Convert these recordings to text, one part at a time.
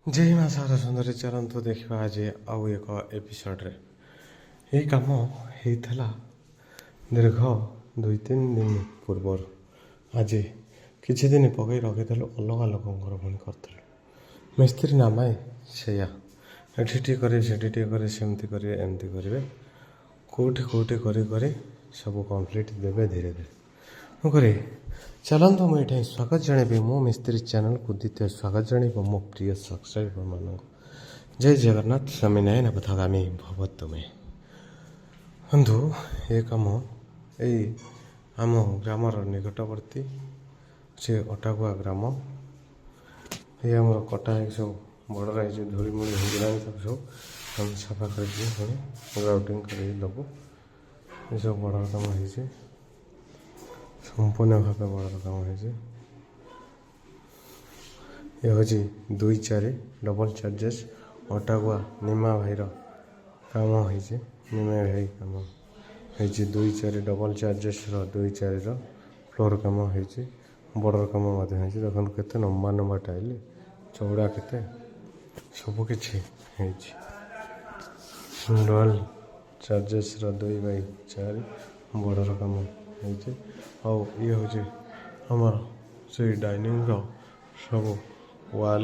जय माँ सारा सुंदरी चलतु देखा आज आउ एक एपिसोड्रे यही कम होता दीर्घ 2-3 दिन पूर्वर आज किसी दिन पकई रखीलु अलग लोकंर पुणी कर मिस्त्री नामाए से एठी करे सेठी करे सेमती करे एमती करेंगे कौटी कौटी करी सब कंप्लीट देवे धीरे धीरे मुझे चलतु मुझे स्वागत जनइबी मो मिस्त्री चैनल को द्वितीय स्वागत जनइब मो प्रिय सब्सक्राइबर मान जय जगन्नाथ स्वामी नयन पथगामी भव तुम्हें बंधु ये कम यही आम ग्रामर निकटवर्ती से अटागुआ ग्राम ये आम कटा सब बड़रा धूलीमूली होगलानी सब हम सफा कर ग्राउटिंग कर दबू ये सब बड़ कम हो संपूर्ण भाव बड़ कम हो ये हूँ 2-4 डबल चार्जेस अटागुआ निमा भाईर काम हो निमा भाई काम हो 2-4 डबल चार्जेस 2-4 फ्लोर काम हो बॉर्डर काम देखो के लंबा लंबा टाइल चौड़ा के सबकि डबल चार्जेस 2/4 बॉर्डर काम हो ये हूँ आमर से डाइनिंग सब वाल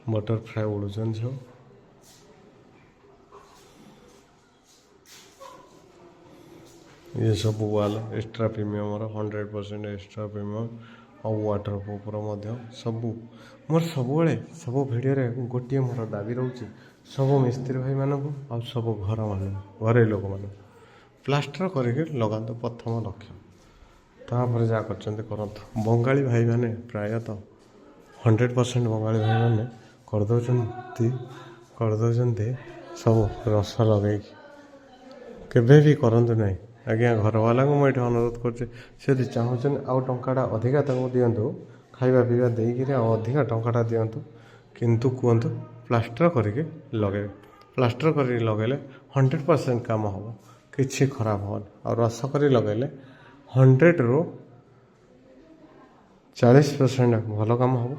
बटरफ्लाई उड़ुचन सब ये सब वाल एक्स्ट्रा प्रीमियम 100% एक्स्ट्रा प्रीमियम और वाटर प्रूफ सब मोर सब भिडियो गोटे मोर दाबी रोचे सब मिस्त्री भाई मानू आ सब घर मान घरे लोक मान प्लास्टर करके लगातु प्रथम लक्ष्य तापर जहाँ कर बंगाली भाई मैंने प्रायतः 100% बंगाली भाई मैंने करदे सब रस लगे केवे भी करंतु नहीं आज्ञा घर वाला को मुझे अनुरोध कर चाहूँ आउ टाटा अधिका दिंतु खाଇବା पीवा देकर अधिका टाटा दिंतु किंतु कहतु प्लास्टर करके लगे प्लास्टर कर लगेले 100% काम हम कि खराब हेन और रस कर लगेले 100 ରୁ 40% भल कम हम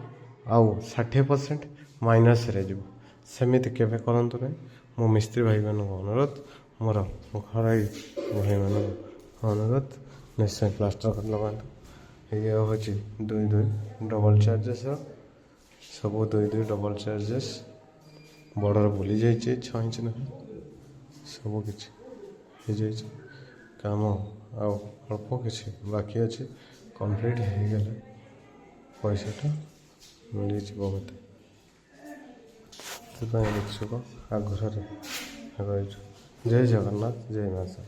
आउ 60% माइनस रे जीव सेमिति केवे करंतु नहीं मो मिस्त्री भाई मान अनुरोध मोर घर भाई मान अनुरोध निश्चय प्लास्टर कर लगातु ये हूँ 2-2 डबल चार्जेस सब 2-2 डबल चार्जेस बॉर्डर बुली जाइए 6 इंच ना सब किसी काम आउ अल्प किसी बाकी अच्छे कंप्लीट हो गले पैसाटा मिल मत इच्छुक आग्रह रही जय जगन्नाथ जय माता।